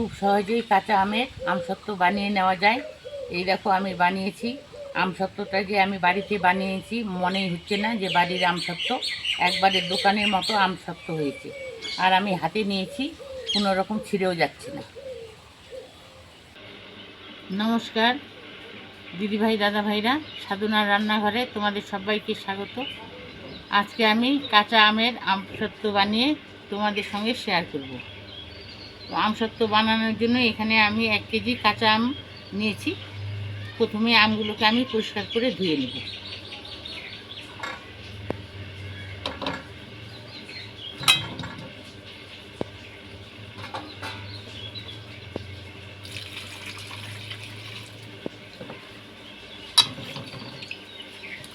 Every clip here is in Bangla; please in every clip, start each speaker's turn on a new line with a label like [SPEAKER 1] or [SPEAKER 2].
[SPEAKER 1] খুব সহজেই কাঁচা আমের আমসত্ত্ব বানিয়ে নেওয়া যায়। এই দেখো আমি বানিয়েছি। আমসত্ত্বটা যে আমি বাড়িতে বানিয়েছি মনেই হচ্ছে না যে বাড়ির আমসত্ত্ব, একবারে দোকানের মতো আমসত্ত্ব হয়েছে। আর আমি হাতে নিয়েছি, কোনো রকম ছিঁড়েও যাচ্ছে না। নমস্কার দিদিভাই দাদা ভাইরা, সাধনার রান্নাঘরে তোমাদের সবাইকে স্বাগত। আজকে আমি কাঁচা আমের আমসত্ত্ব বানিয়ে তোমাদের সঙ্গে শেয়ার করব। তো আমসত্ত্ব বানানোর জন্য এখানে আমি 1 কেজি কাঁচা আম নিয়েছি। প্রথমে আমগুলোকে আমি পরিষ্কার করে ধুয়ে নেব।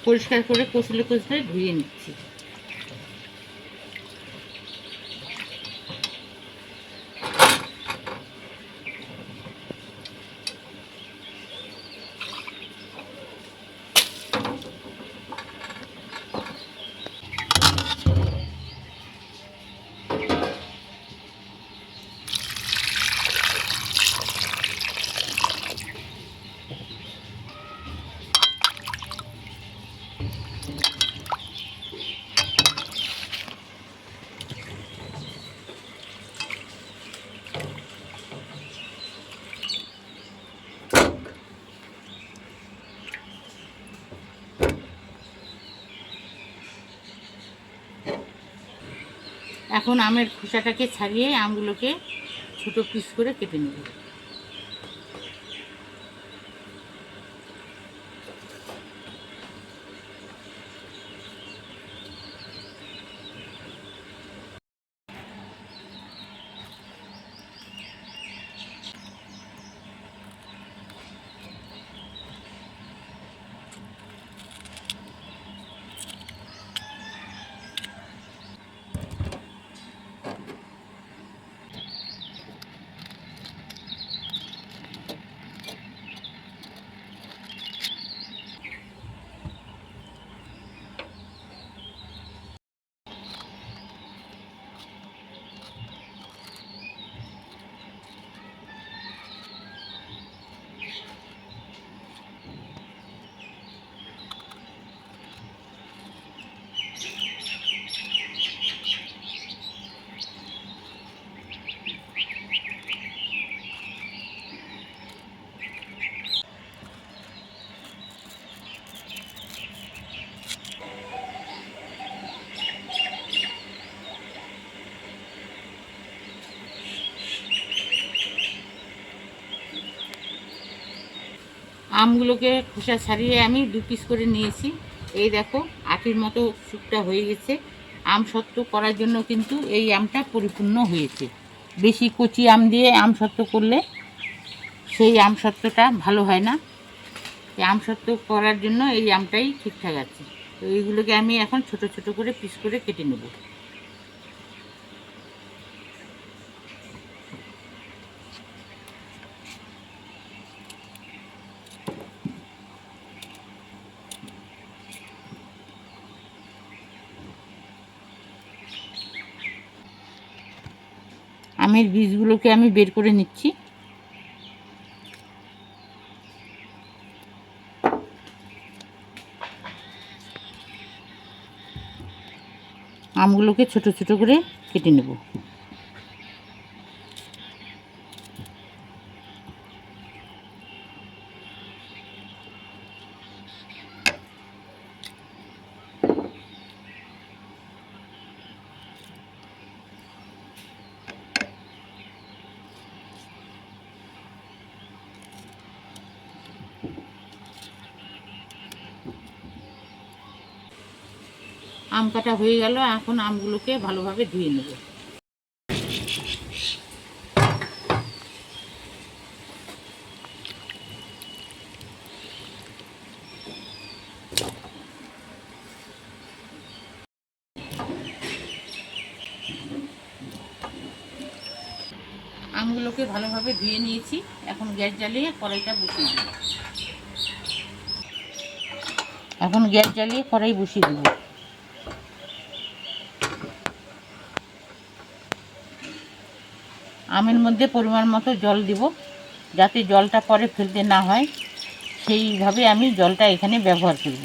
[SPEAKER 1] পরিষ্কার করে কচলে কচলে ধুয়ে নিচ্ছি। এখন আমের খোসাটাকে ছাড়িয়ে আমগুলোকে ছোট পিস করে কেটে নেব। আমগুলোকে খোসা ছাড়িয়ে আমি 2 পিস করে নিয়েছি। এই দেখো আটির মতো শুকটা হয়ে গেছে। আমসত্ত্ব করার জন্য কিন্তু এই আমটা পরিপূর্ণ হয়েছে। বেশি কচি আম দিয়ে আমসত্ত্ব করলে সেই আমসত্ত্বটা ভালো হয় না। এই আমসত্ত্ব করার জন্য এই আমটাই ঠিকঠাক আছে। তো এইগুলোকে আমি এখন ছোট ছোট করে পিস করে কেটে নেব। আমের বীজগুলোকে আমি বের করে নিচ্ছি। আমগুলোকে ছোট ছোট করে কেটে নেব। আম কাটা হয়ে গেল, এখন আমগুলোকে ভালোভাবে ধুয়ে নেব। আমগুলোকে ভালোভাবে ধুয়ে নিয়েছি। এখন গ্যাস জ্বালিয়ে কড়াইটা বসিয়ে দেব। এখন গ্যাস জ্বালিয়ে কড়াই বসিয়ে দেব। আমের মধ্যে পরিমাণ মতো জল দিব, যাতে জলটা পরে ফেলতে না হয়, সেইভাবে আমি জলটা এখানে ব্যবহার করব।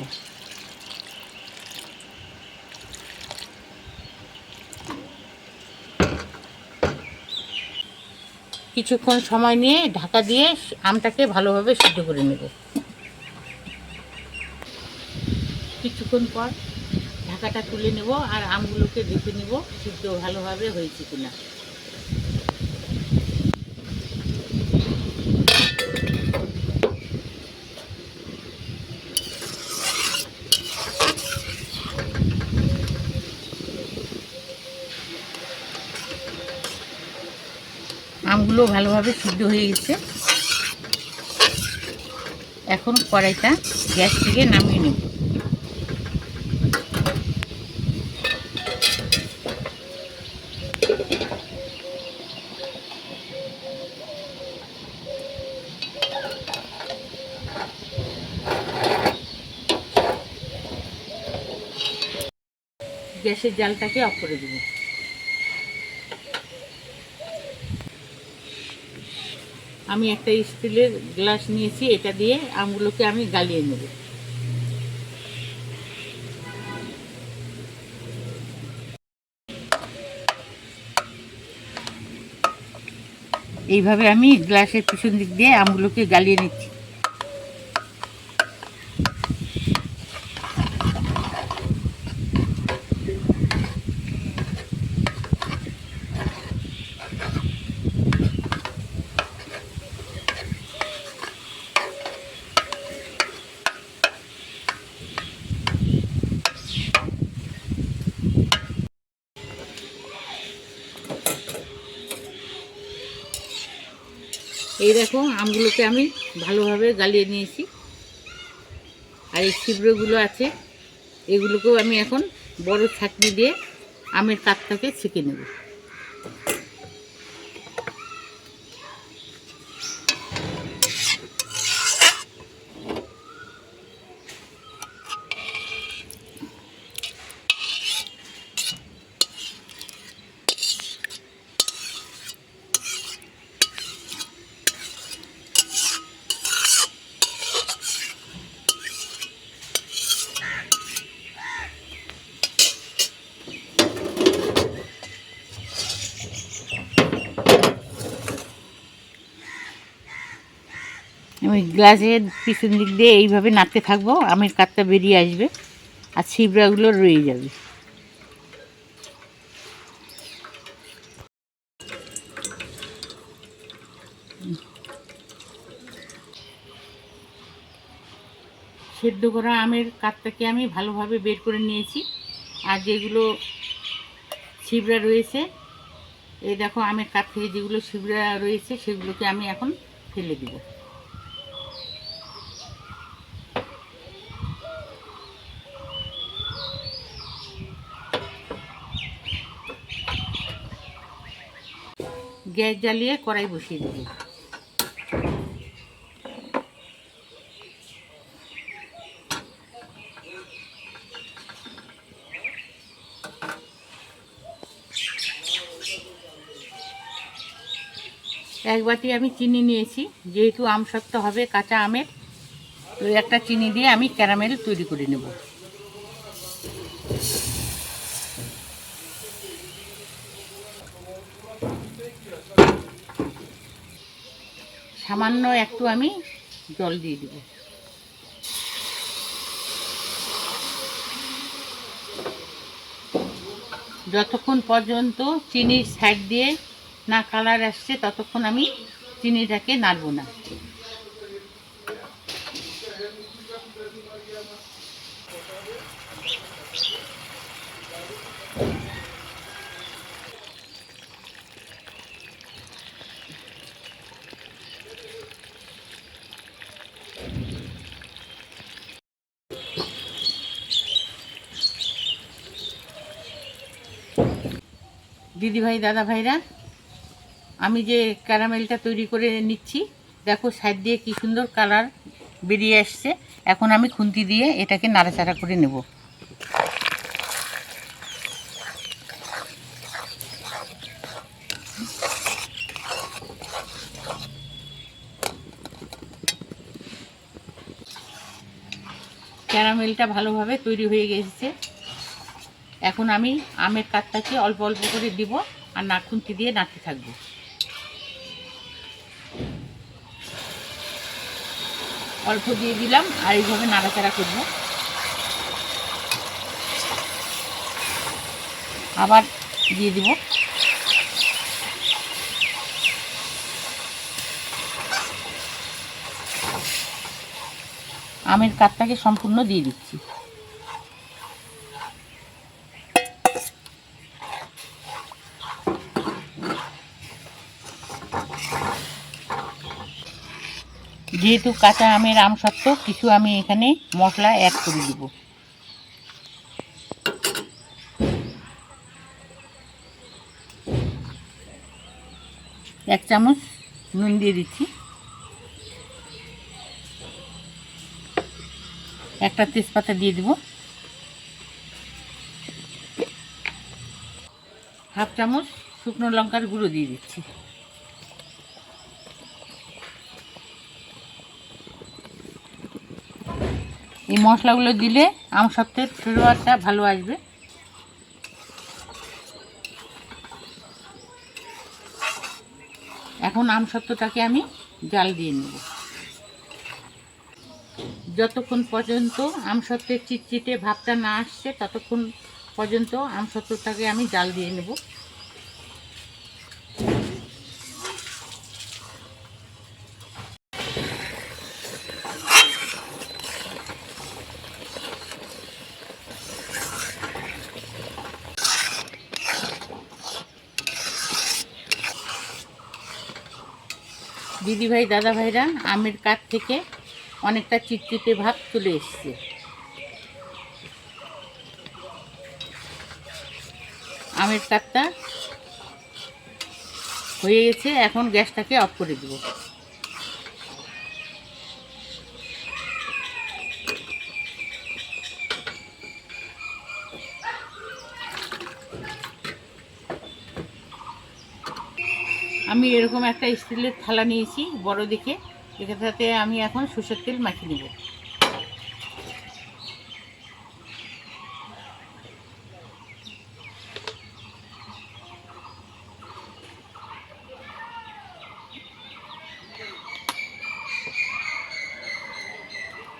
[SPEAKER 1] কিছুক্ষণ সময় নিয়ে ঢাকা দিয়ে আমটাকে ভালোভাবে সিদ্ধ করে নেব। কিছুক্ষণ পর ঢাকাটা তুলে নেব আর আমগুলোকে দেখে নেব সিদ্ধ ভালোভাবে হয়েছে কিনা। আমগুলো ভালোভাবে সিদ্ধ হয়ে গেছে। এখন কড়াইটা গ্যাস থেকে নামিয়ে নেব। গ্যাসের জালটাকে অফ করে দেব। আমি একটা স্টিলের গ্লাস নিয়েছি, এটা দিয়ে আমগুলোকে আমি গালিয়ে নেব। এইভাবে আমি গ্লাসের পিছন দিক দিয়ে আমগুলোকে গালিয়ে নিচ্ছি। এই দেখো আমগুলোকে আমি ভালোভাবে গালিয়ে নিয়েছি। আর এই ছিবড়েগুলো আছে, এগুলোকেও আমি এখন বড় ছাঁকনি দিয়ে আমের কাঠটাকে ছেঁকে নেব। আমি গ্লাসের পিছন দিক দিয়ে এইভাবে নাড়তে থাকবো, আমের কাঠটা বেরিয়ে আসবে আর ছিবড়াগুলো রয়ে যাবে। সেদ্ধ করা আমের কাঠটাকে আমি ভালোভাবে বের করে নিয়েছি। আর যেগুলো ছিবড়া রয়েছে, এই দেখো আমের কাঠ থেকে যেগুলো ছিবড়া রয়েছে সেগুলোকে আমি এখন ফেলে দিব। গ্যাস জ্বালিয়ে কড়াই বসিয়ে দেব। এক বাটি আমি চিনি নিয়েছি, যেহেতু আম সত্ত্ব হবে কাঁচা আমের, তো একটা চিনি দিয়ে আমি ক্যারামেল তৈরি করে নেব। সামান্য একটু আমি জল দিয়ে দেব। যতক্ষণ পর্যন্ত চিনির সাইড দিয়ে না কালার আসছে ততক্ষণ আমি চিনিটাকে নাড়ব না। দিদিভাই দাদা ভাইরা, আমি যে ক্যারামেলটা তৈরি করে নিচ্ছি, দেখো সাইড দিয়ে কি সুন্দর কালার বেরিয়ে আসছে। এখন আমি খুন্তি দিয়ে এটাকে নাড়াচাড়া করে নেব। ক্যারামেলটা ভালোভাবে তৈরি হয়ে গেছে। এখন আমি আমের কাঠটাকে অল্প অল্প করে দিব আর নাড়খুন্তি দিয়ে নাড়তে থাকবো। অল্প দিয়ে দিলাম আর এইভাবে নাড়াচাড়া করব। আবার দিয়ে দিব। আমের কাঠটাকে সম্পূর্ণ দিয়ে দিচ্ছি। যেহেতু কাঁচা আমের আমসত্ত্ব কিছু আমি এখানে মশলা অ্যাড করে দিব। 1 চামচ নুন দিয়ে দিচ্ছি, একটা তেজপাতা দিয়ে দেব, 1/2 চামচ শুকনো লঙ্কার গুঁড়ো দিয়ে দিচ্ছি। এই মশলাগুলো দিলে আমসত্ত্বের ফ্লেভারটা ভালো আসবে। এখন আমসত্ত্বটাকে আমি জাল দিয়ে নেব। যতক্ষণ পর্যন্ত আমসত্ত্বের চিটচিটে ভাবটা না আসছে ততক্ষণ পর্যন্ত আমসত্ত্বটাকে আমি জাল দিয়ে নেব। দিদিভাই দাদা ভাইরা, আমের কাঠ থেকে অনেকটা চিটচিটে ভাব চলে এসছে। আমের কাঠটা হয়ে গেছে, এখন গ্যাসটাকে অফ করে দেব। আমি এরকম একটা স্টিলের থালা নিয়েছি বড় দেখে, এটাতে আমি এখন সরষের তেল মাখিয়ে নেব।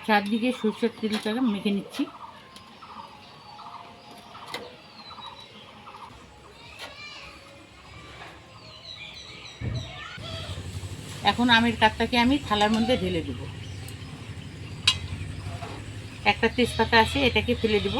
[SPEAKER 1] চারদিকে সরষের তেলটাকে মেখে নিচ্ছি। এখন আমের কাঠটাকে আমি থালার মধ্যে ঢেলে দেব। একটা তেজপাতা আছে, এটাকে ফেলে দেব।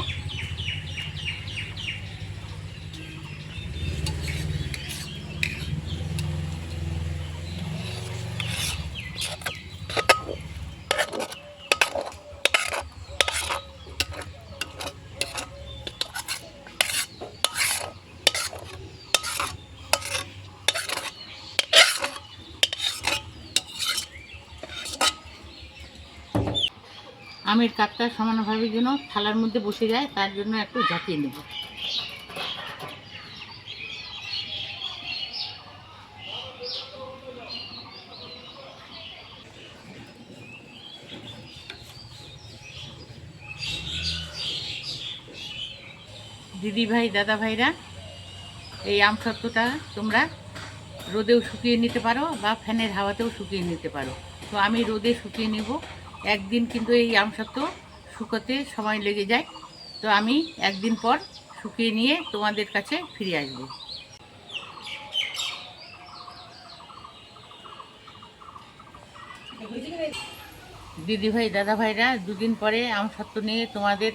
[SPEAKER 1] আমের কাঠটা সমানভাবে যেন থালার মধ্যে বসে যায় তার জন্য একটু ঝাঁকিয়ে নেব। দিদি ভাই দাদা ভাইরা, এই আমসত্ত্বটা তোমরা রোদেও শুকিয়ে নিতে পারো বা ফ্যানের হাওয়াতেও শুকিয়ে নিতে পারো। তো আমি রোদে শুকিয়ে নেব। একদিন কিন্তু এই আমসত্ত্ব শুকোতে সময় লেগে যায়, তো আমি একদিন পর শুকিয়ে নিয়ে তোমাদের কাছে ফিরে আসব। দিদি ভাই দাদা ভাইরা, দুদিন পরে আমসত্ত্ব নিয়ে তোমাদের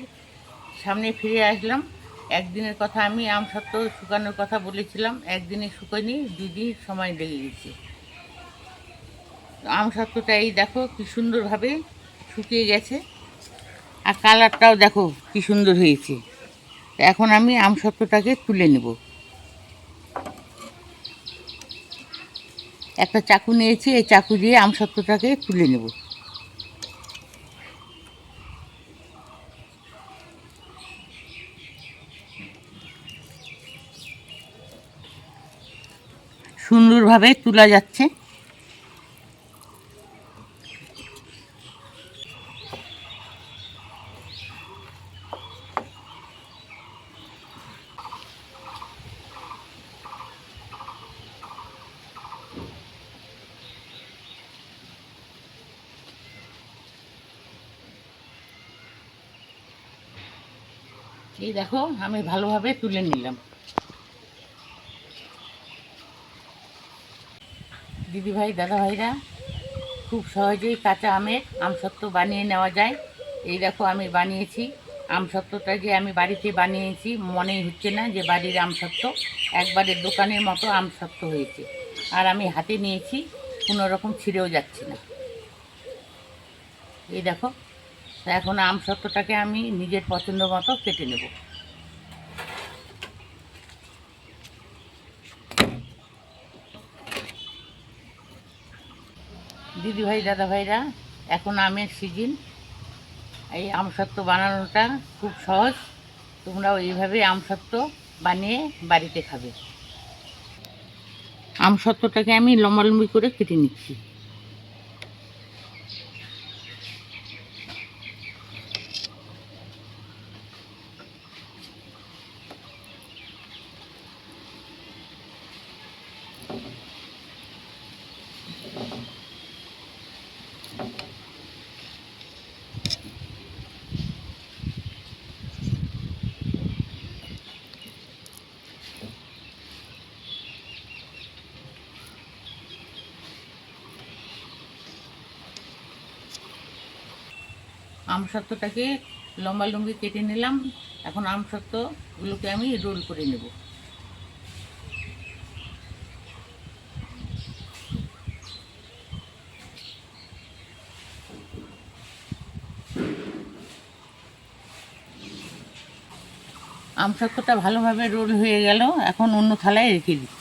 [SPEAKER 1] সামনে ফিরে আসলাম। একদিনের কথা আমি আমসত্ত্ব শুকানোর কথা বলেছিলাম, একদিনে শুকায়নি, 2 দিন সময় লেগে গেছে। আমসত্ত্বটা এই দেখো কি সুন্দরভাবে শুকিয়ে গেছে, আর কালারটাও দেখো কি সুন্দর হয়েছে। এখন আমি আমসত্ত্বটাকে তুলে নেব। একটা চাকু নিয়েছি, এই চাকু দিয়ে আমসত্ত্বটাকে তুলে নেব। সুন্দরভাবে তোলা যাচ্ছে। এই দেখো আমি ভালোভাবে তুলে নিলাম। দিদিভাই দাদাভাইরা, খুব সহজেই কাঁচা আমের আমসত্ত্ব বানিয়ে নেওয়া যায়। এই দেখো আমি বানিয়েছি। আমসত্ত্বটা যে আমি বাড়িতে বানিয়েছি মনেই হচ্ছে না যে বাড়ির আমসত্ত্ব, একবারে দোকানের মতো আমসত্ত্ব হয়েছে। আর আমি হাতে নিয়েছি, কোনো রকম ছিঁড়েও যাচ্ছে না। এই দেখো, এখন আমসত্ত্বটাকে আমি নিজের পছন্দ মতো কেটে নেব। দিদিভাই দাদাভাইরা, এখন আমের সিজন, এই আমসত্ত্ব বানানোটা খুব সহজ। তোমরাও এইভাবে আমসত্ত্ব বানিয়ে বাড়িতে খাবে। আমসত্ত্বটাকে আমি লম্বালম্বি করে কেটে নিচ্ছি। আমসত্ত্বটাকে লম্বালম্বি কেটে নিলাম। এখন আমসত্ত্বগুলোকে আমি রোল করে নেব। আমসত্ত্বটা ভালোভাবে রোল হয়ে গেল, এখন অন্য থালায় রেখে দিচ্ছি।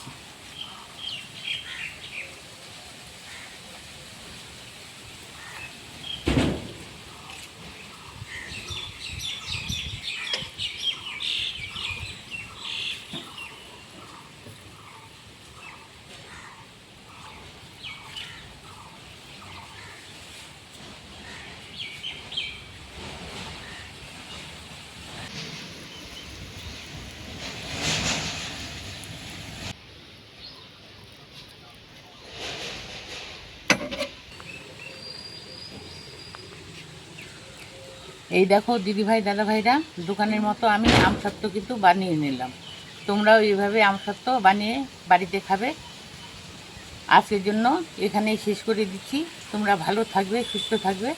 [SPEAKER 1] এই দেখো দিদিভাই দাদাভাইরা, দোকানের মতো আমি আমসত্ত্ব কিন্তু বানিয়ে নিলাম। তোমরাও এইভাবে আমসত্ত্ব বানিয়ে বাড়িতে খাবে। আজকের জন্য এখানেই শেষ করে দিচ্ছি। তোমরা ভালো থাকবে, সুস্থ থাকবে।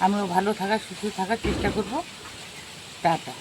[SPEAKER 1] আমিও ভালো থাকার, সুস্থ থাকার চেষ্টা করব। টাটা।